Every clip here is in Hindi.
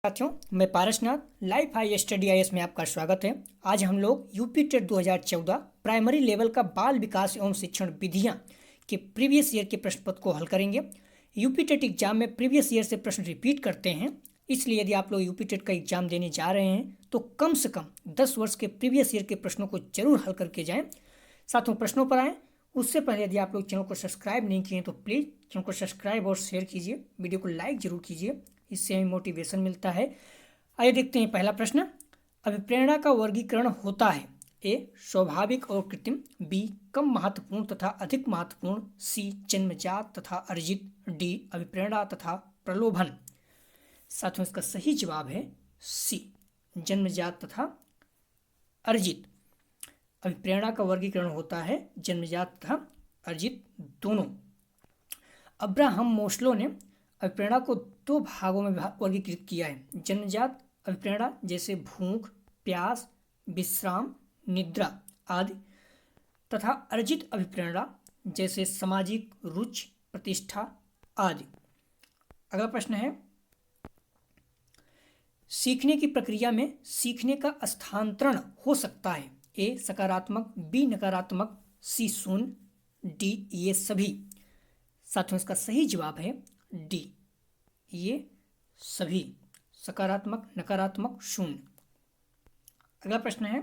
साथियों, मैं Parasnath life high study IAS में आपका स्वागत है। आज हम लोग यूपी टेट 2014 प्राइमरी लेवल का बाल विकास एवं शिक्षण विधियां के प्रीवियस ईयर के प्रश्न पत्र को हल करेंगे। यूपी टेट एग्जाम में प्रीवियस ईयर से प्रश्न रिपीट करते हैं, इसलिए यदि आप लोग यूपी टेट का एग्जाम देने जा रहे हैं तो कम से कम 10 वर्ष के प्रीवियस ईयर के प्रश्नों को जरूर हल करके जाएं। साथियों, प्रश्नों पर आएँ उससे पहले यदि आप लोग चैनल को सब्सक्राइब नहीं किए तो प्लीज़ चैनल को सब्सक्राइब और शेयर कीजिए, वीडियो को लाइक जरूर कीजिए, इससे हमें मोटिवेशन मिलता है। आइए देखते हैं पहला प्रश्न। अभिप्रेरणा का वर्गीकरण होता है ए स्वाभाविक और कृत्रिम, बी कम महत्वपूर्ण तथा अधिक महत्वपूर्ण, सी जन्मजात तथा अर्जित, डी अभिप्रेरणा तथा प्रलोभन। साथियों, इसका सही जवाब है सी जन्मजात तथा अर्जित। अभिप्रेरणा का वर्गीकरण होता है जन्मजात तथा अर्जित दोनों। अब्राहम मोस्लो ने अभिप्रेरणा को दो भागों में वर्गीकृत किया है। जन्मजात अभिप्रेरणा जैसे भूख, प्यास, विश्राम, निद्रा आदि, तथा अर्जित अभिप्रेरणा जैसे सामाजिक रुचि, प्रतिष्ठा आदि। अगला प्रश्न है, सीखने की प्रक्रिया में सीखने का स्थानांतरण हो सकता है ए सकारात्मक, बी नकारात्मक, सी शून्य, डी ये सभी। साथियों, इसका सही जवाब है डी ये सभी, सकारात्मक, नकारात्मक, शून्य। अगला प्रश्न है,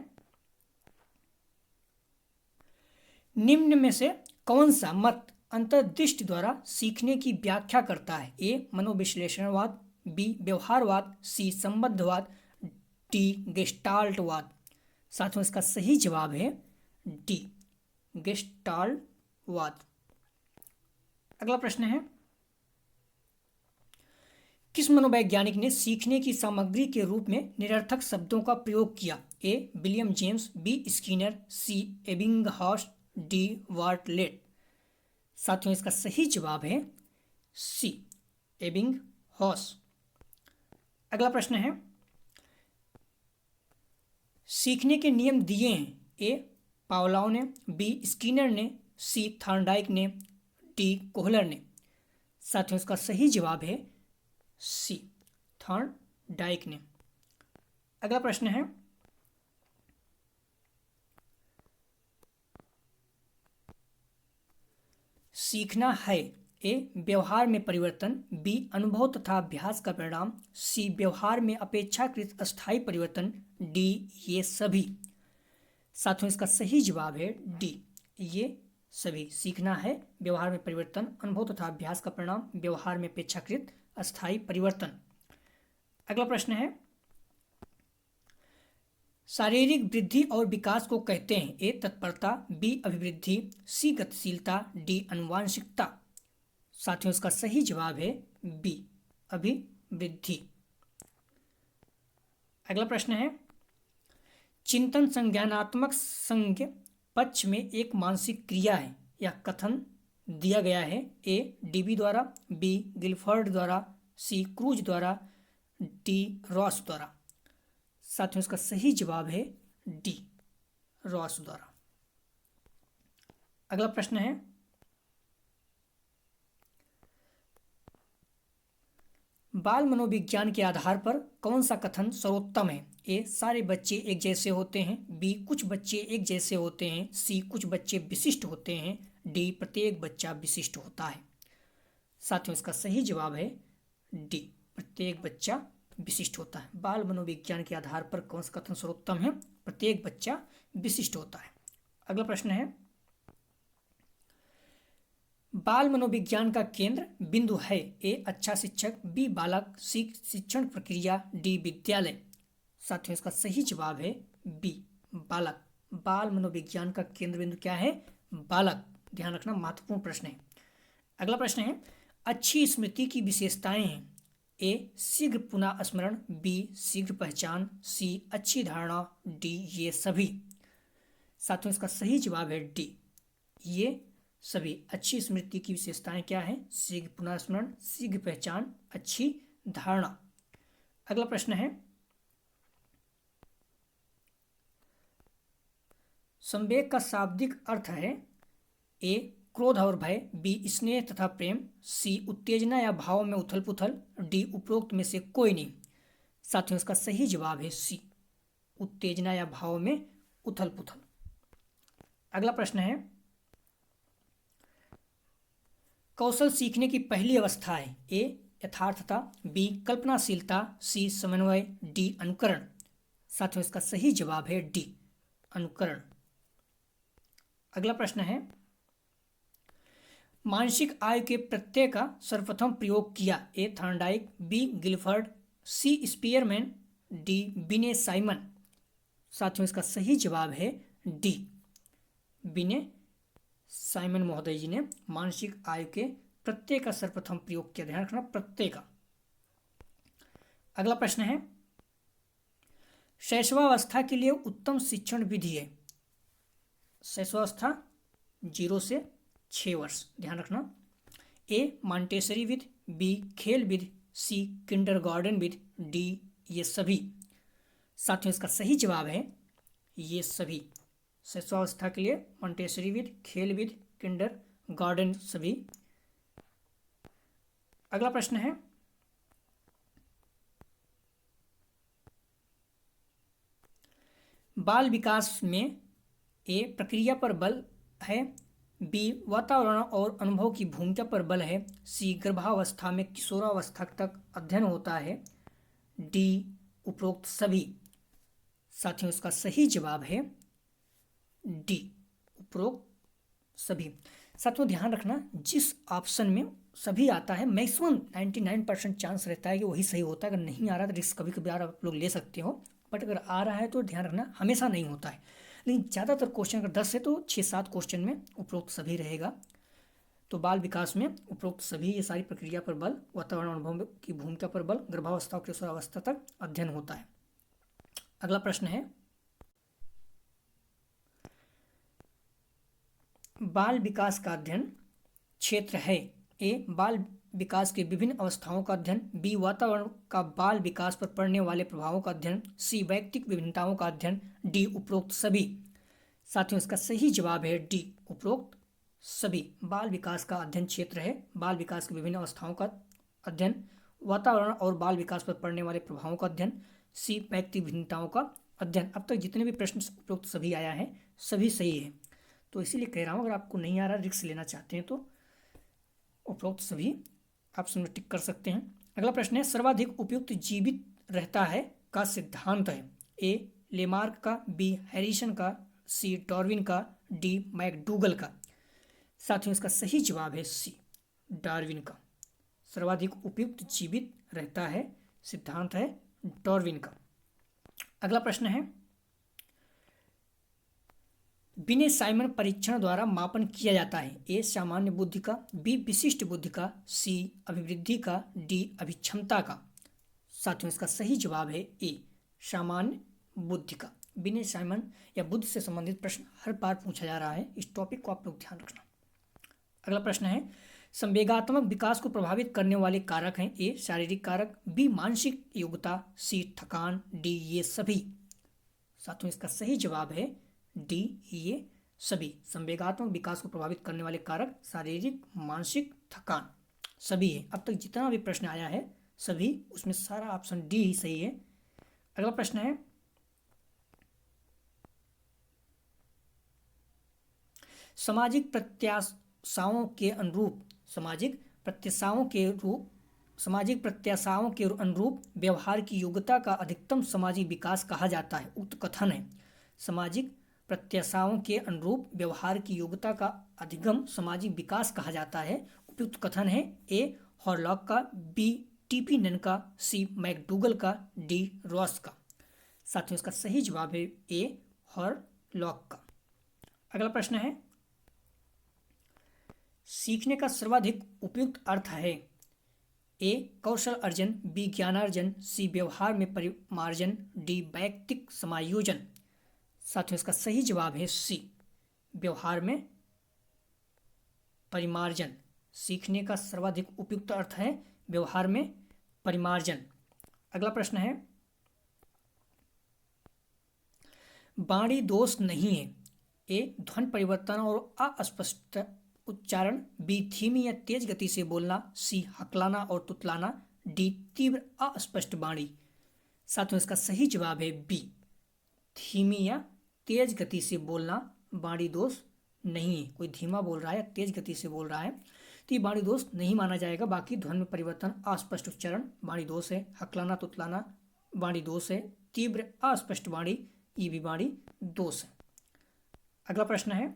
निम्न में से कौन सा मत अंतर्दृष्टि द्वारा सीखने की व्याख्या करता है ए मनोविश्लेषणवाद, बी व्यवहारवाद, सी संबंधवाद, डी गेस्टाल्टवाद। साथियों, इसका सही जवाब है डी गेस्टाल्टवाद। अगला प्रश्न है, किस मनोवैज्ञानिक ने सीखने की सामग्री के रूप में निरर्थक शब्दों का प्रयोग किया A William James, B Skinner, C Ebbinghaus, D Bartlett. साथियों, इसका सही जवाब है सी एबिंगहॉस। अगला प्रश्न है, सीखने के नियम दिए हैं ए पावलोव ने, बी स्किनर ने, सी थॉर्नडाइक ने, डी कोहलर ने। साथियों, इसका सही जवाब है सी थॉर्नडाइक ने। अगला प्रश्न है, सीखना है ए व्यवहार में परिवर्तन, बी अनुभव तथा अभ्यास का परिणाम, सी व्यवहार में अपेक्षाकृत अस्थायी परिवर्तन, डी ये सभी। साथियों, इसका सही जवाब है डी ये सभी। सीखना है व्यवहार में परिवर्तन, अनुभव तथा अभ्यास का परिणाम, व्यवहार में अपेक्षाकृत अस्थायी परिवर्तन। अगला प्रश्न है, शारीरिक वृद्धि और विकास को कहते हैं ए तत्परता, बी अभिवृद्धि, सी गतिशीलता, डी आनुवांशिकता। साथियों, इसका सही जवाब है बी अभिवृद्धि। अगला प्रश्न है, चिंतन संज्ञानात्मक संज्ञ पक्ष में एक मानसिक क्रिया है या कथन दिया गया है ए डीबी द्वारा, बी गिलफर्ड द्वारा, सी क्रूज द्वारा, डी रॉस द्वारा। साथियों, इसका सही जवाब है डी रॉस द्वारा। अगला प्रश्न है, बाल मनोविज्ञान के आधार पर कौन सा कथन सर्वोत्तम है ए सारे बच्चे एक जैसे होते हैं, बी कुछ बच्चे एक जैसे होते हैं, सी कुछ बच्चे विशिष्ट होते हैं, डी प्रत्येक बच्चा विशिष्ट होता है। साथियों, इसका सही जवाब है डी प्रत्येक बच्चा विशिष्ट होता है। बाल मनोविज्ञान के आधार पर कौन सा कथन सर्वोत्तम है, प्रत्येक बच्चा विशिष्ट होता है। अगला प्रश्न है, बाल मनोविज्ञान का केंद्र बिंदु है ए अच्छा शिक्षक, बी बालक, सी शिक्षण प्रक्रिया, डी विद्यालय। साथियों, इसका सही जवाब है बी बालक। बाल मनोविज्ञान का केंद्र बिंदु क्या है? बालक। ध्यान रखना, महत्वपूर्ण प्रश्न है। अगला प्रश्न है, अच्छी स्मृति की विशेषताएं हैं ए शीघ्र पुनः स्मरण, बी शीघ्र पहचान, सी अच्छी धारणा, डी ये सभी। साथियों, इसका सही जवाब है डी ये सभी। अच्छी स्मृति की विशेषताएं क्या है? शीघ्र पुनः स्मरण, शीघ्र पहचान, अच्छी धारणा। अगला प्रश्न है, संवेग का शाब्दिक अर्थ है ए क्रोध और भय, बी स्नेह तथा प्रेम, सी उत्तेजना या भाव में उथल पुथल, डी उपरोक्त में से कोई नहीं। साथियों इसका सही जवाब है सी, उत्तेजना या भाव में उथल पुथल। अगला प्रश्न है, कौशल सीखने की पहली अवस्था है ए यथार्थता, बी कल्पनाशीलता, सी समन्वय, डी अनुकरण। साथियों इसका सही जवाब है डी, अनुकरण। अगला प्रश्न है, मानसिक आय के प्रत्यय का सर्वप्रथम प्रयोग किया ए थॉर्नडाइक, बी गिलफर्ड, सी स्पीयरमैन, डी बिने साइमन। साथियों इसका सही जवाब है डी, बिने साइमन महोदय जी ने मानसिक आय के प्रत्यय का सर्वप्रथम प्रयोग किया। ध्यान रखना, प्रत्यय का। अगला प्रश्न है, शैशवावस्था के लिए उत्तम शिक्षण विधि है। शैशवावस्था 0 से 6 वर्ष। ध्यान रखना, ए मॉन्टेसरी विधि, बी खेल विधि, सी किंडरगार्टन विधि, डी ये सभी। साथियों इसका सही जवाब है ये सभी। शैशवावस्था के लिए मॉन्टेसरी विधि, खेल विधि, किंडरगार्टन सभी। अगला प्रश्न है, बाल विकास में ए प्रक्रिया पर बल है, बी वातावरण और अनुभव की भूमिका पर बल है, सी गर्भावस्था में किशोरावस्था तक अध्ययन होता है, डी उपरोक्त सभी। साथियों इसका सही जवाब है डी, उपरोक्त सभी। साथियों ध्यान रखना, जिस ऑप्शन में सभी आता है मैक्सिमम 99% चांस रहता है कि वही सही होता है। अगर नहीं आ रहा तो रिस्क कभी कभी आप लोग ले सकते हो, बट अगर आ रहा है तो ध्यान रखना हमेशा नहीं होता है। लेकिन ज़्यादातर क्वेश्चन अगर 10 है तो 6-7 क्वेश्चन में उपरोक्त सभी रहेगा। तो बाल विकास में उपरोक्त सभी, ये सारी प्रक्रिया पर बल, वातावरण अनुभव की भूमिका पर बल, गर्भावस्था और किशोरावस्था तक अध्ययन होता है। अगला प्रश्न है, बाल विकास का अध्ययन क्षेत्र है ए बाल विकास के विभिन्न अवस्थाओं का अध्ययन, बी वातावरण का बाल विकास पर पड़ने वाले प्रभावों का अध्ययन, सी वैयक्तिक विभिन्नताओं का अध्ययन, डी उपरोक्त सभी। साथियों इसका सही जवाब है डी, उपरोक्त सभी। बाल विकास का अध्ययन क्षेत्र है बाल विकास की विभिन्न अवस्थाओं का अध्ययन, वातावरण और बाल विकास पर पड़ने वाले प्रभावों का अध्ययन, सी वैयक्तिक भिन्नताओं का अध्ययन। अब तक जितने भी प्रश्न उपरोक्त सभी आया है सभी सही है, तो इसीलिए कह रहा हूँ अगर आपको नहीं आ रहा, रिस्क लेना चाहते हैं तो उपरोक्त सभी ऑप्शन में टिक कर सकते हैं। अगला प्रश्न है, सर्वाधिक उपयुक्त जीवित रहता है का सिद्धांत है ए लेमार्क का, बी हैरिसन का, सी डार्विन का, डी मैकडूगल का। साथियों इसका सही जवाब है सी, डार्विन का। सर्वाधिक उपयुक्त जीवित रहता है सिद्धांत है डार्विन का। अगला प्रश्न है, बिने साइमन परीक्षण द्वारा मापन किया जाता है ए सामान्य बुद्धि का, बी विशिष्ट बुद्धि का, सी अभिवृद्धि का, डी अभिक्षमता का। साथियों इसका सही जवाब है ए सामान्य बुद्धि का। बिने साइमन या बुद्धि से संबंधित प्रश्न हर बार पूछा जा रहा है, इस टॉपिक को आप लोग ध्यान रखना। अगला प्रश्न है, संवेगात्मक विकास को प्रभावित करने वाले कारक हैं ए शारीरिक कारक, बी मानसिक योग्यता, सी थकान, डी ये सभी। साथियों इसका सही जवाब है डी ये सभी। संवेगात्मक विकास को प्रभावित करने वाले कारक शारीरिक, मानसिक, थकान सभी है। अब तक जितना भी प्रश्न आया है सभी, उसमें सारा ऑप्शन डी ही सही है। अगला प्रश्न है, सामाजिक प्रत्याशाओं के अनुरूप व्यवहार की योग्यता का अधिकतम सामाजिक विकास कहा जाता है। उक्त कथन है सामाजिक प्रत्याशाओं के अनुरूप व्यवहार की योग्यता का अधिगम सामाजिक विकास कहा जाता है। उपयुक्त कथन है ए हॉरलॉक का, बी टीपी नन का, सी मैकडूगल का, डी रॉस का। साथियों इसका सही जवाब है ए हॉरलॉक का। अगला प्रश्न है, सीखने का सर्वाधिक उपयुक्त अर्थ है ए कौशल अर्जन, बी ज्ञानार्जन, सी व्यवहार में परिमार्जन, डी वैयक्तिक समायोजन। साथियों इसका सही जवाब है सी व्यवहार में परिमार्जन। सीखने का सर्वाधिक उपयुक्त अर्थ है व्यवहार में परिमार्जन। अगला प्रश्न है, वाणी दोष नहीं है ए ध्वनि परिवर्तन और अस्पष्ट उच्चारण, बी धीमी या तेज गति से बोलना, सी हकलाना और तुतलाना, डी तीव्र अस्पष्ट वाणी। साथियों इसका सही जवाब है बी, धीमी या तेज गति से बोलना वाणी दोष नहीं है। कोई धीमा बोल रहा है या तेज गति से बोल रहा है तो ये वाणी दोष नहीं माना जाएगा। बाकी ध्वनि में परिवर्तन, अस्पष्ट उच्चारण वाणी दोष है, हकलाना तुतलाना वाणी दोष है, तीव्र अस्पष्ट वाणी ये भी वाणी दोष है। अगला प्रश्न है,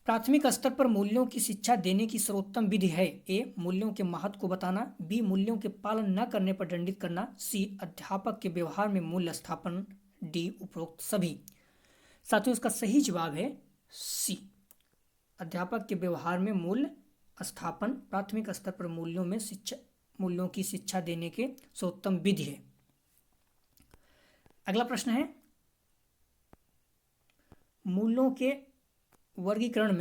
प्राथमिक स्तर पर मूल्यों की शिक्षा देने की सर्वोत्तम विधि है। ए, मूल्यों के महत्व को बताना, बी, मूल्यों के पालन न करने पर दंडित करना, सी, अध्यापक के व्यवहार में मूल्य स्थापन, डी, उपरोक्त सभी। साथियों इसका सही जवाब है सी, अध्यापक के व्यवहार में मूल्य स्थापन प्राथमिक स्तर पर मूल्यों की शिक्षा देने के सर्वोत्तम विधि है। अगला प्रश्न है, मूल्यों के वर्गीकरण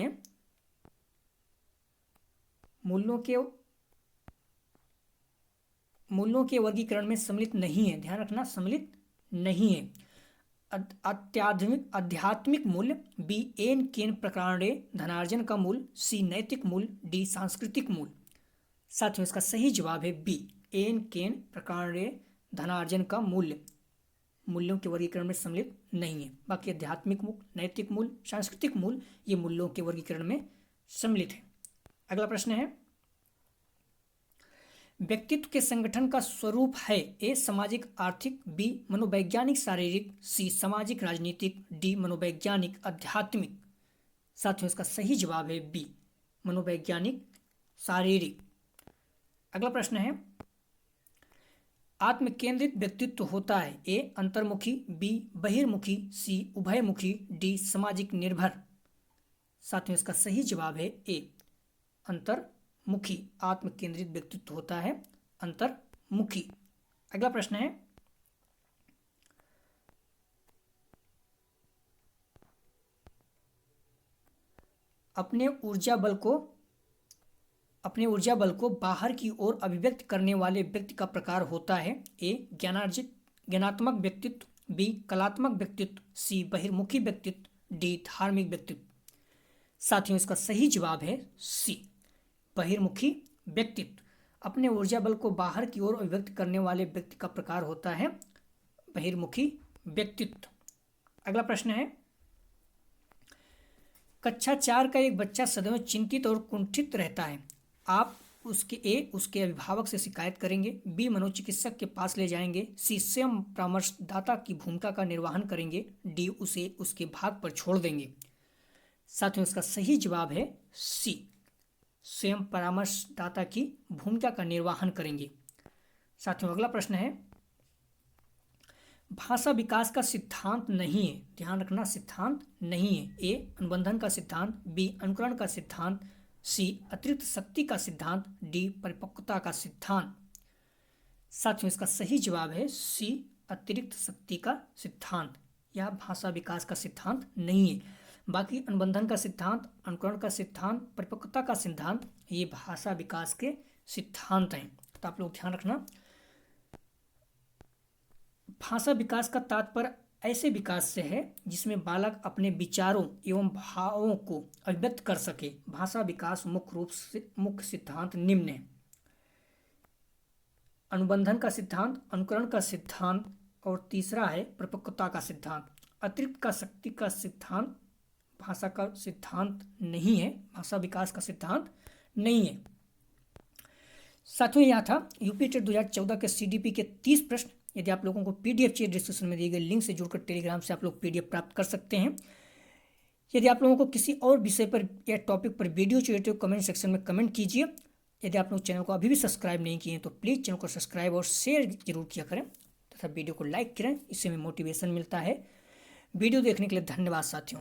में सम्मिलित नहीं है। ध्यान रखना, सम्मिलित नहीं है। आध्यात्मिक मूल्य, बी, एन केन प्रकारे धनार्जन का मूल, सी, नैतिक मूल, डी, सांस्कृतिक मूल। साथियों इसका सही जवाब है बी, एन केन प्रकारे धनार्जन का मूल्य मूल्यों के वर्गीकरण में सम्मिलित नहीं है। बाकी आध्यात्मिक मूल, नैतिक मूल, सांस्कृतिक मूल ये मूल्यों के वर्गीकरण में सम्मिलित है। अगला प्रश्न है, व्यक्तित्व के संगठन का स्वरूप है। ए, सामाजिक आर्थिक, बी, मनोवैज्ञानिक शारीरिक, सी, सामाजिक राजनीतिक, डी, मनोवैज्ञानिक आध्यात्मिक। साथियों इसका सही जवाब है बी, मनोवैज्ञानिक शारीरिक। अगला प्रश्न है, आत्मकेंद्रित व्यक्तित्व होता है। ए, अंतर्मुखी, बी, बहिर्मुखी, सी, उभयमुखी, डी, सामाजिक निर्भर। साथियों इसका सही जवाब है ए, अंतर्मुखी। आत्मकेंद्रित व्यक्तित्व होता है अंतर्मुखी। अगला प्रश्न है, अपने ऊर्जा बल को बाहर की ओर अभिव्यक्त करने वाले व्यक्ति का प्रकार होता है। ए, ज्ञानात्मक व्यक्तित्व, बी, कलात्मक व्यक्तित्व, सी, बहिर्मुखी व्यक्तित्व, डी, धार्मिक व्यक्तित्व। साथियों इसका सही जवाब है सी, बहिर्मुखी व्यक्तित्व। अपने ऊर्जा बल को बाहर की ओर अभिव्यक्त करने वाले व्यक्ति का प्रकार होता है बहिर्मुखी व्यक्तित्व। अगला प्रश्न है, कक्षा 4 का एक बच्चा सदैव चिंतित और कुंठित रहता है। आप उसके अभिभावक से शिकायत करेंगे, बी, मनोचिकित्सक के पास ले जाएंगे, सी, स्वयं परामर्शदाता की भूमिका का निर्वहन करेंगे, डी, उसे उसके भाग पर छोड़ देंगे। साथियों इसका सही जवाब है सी, स्वयं परामर्शदाता की भूमिका का निर्वहन करेंगे। साथियों अगला प्रश्न है, भाषा विकास का सिद्धांत नहीं है। ध्यान रखना, सिद्धांत नहीं है। ए, अनुबंधन का सिद्धांत, बी, अनुकरण का सिद्धांत, सी, अतिरिक्त शक्ति का सिद्धांत, डी, परिपक्वता का सिद्धांत। साथियों इसका सही जवाब है सी, अतिरिक्त शक्ति का सिद्धांत। यह भाषा विकास का सिद्धांत नहीं है। बाकी अनुबंधन का सिद्धांत, अनुकरण का सिद्धांत, परिपक्वता का सिद्धांत ये भाषा विकास के सिद्धांत हैं। तो आप लोग ध्यान रखना, भाषा विकास का तात्पर्य ऐसे विकास से है जिसमें बालक अपने विचारों एवं भावों को अभिव्यक्त कर सके। भाषा विकास मुख्य सिद्धांत निम्न है: अनुबंधन का सिद्धांत, अनुकरण का सिद्धांत और तीसरा है परिपक्वता का सिद्धांत। अतिरिक्त का शक्ति का सिद्धांत भाषा का सिद्धांत नहीं है, भाषा विकास का सिद्धांत नहीं है। साथियों यह था यूपी टेट 2014 के सीडीपी के 30 प्रश्न। यदि आप लोगों को पीडीएफ चाहिए, डिस्क्रिप्शन में दिए गए लिंक से जुड़कर टेलीग्राम से आप लोग पीडीएफ प्राप्त कर सकते हैं। यदि आप लोगों को किसी और विषय पर या टॉपिक पर वीडियो चाहिए तो कमेंट सेक्शन में कमेंट कीजिए। यदि आप लोग चैनल को अभी भी सब्सक्राइब नहीं किए तो प्लीज़ चैनल को सब्सक्राइब और शेयर जरूर किया करें तथा वीडियो को लाइक करें, इससे हमें मोटिवेशन मिलता है। वीडियो देखने के लिए धन्यवाद साथियों।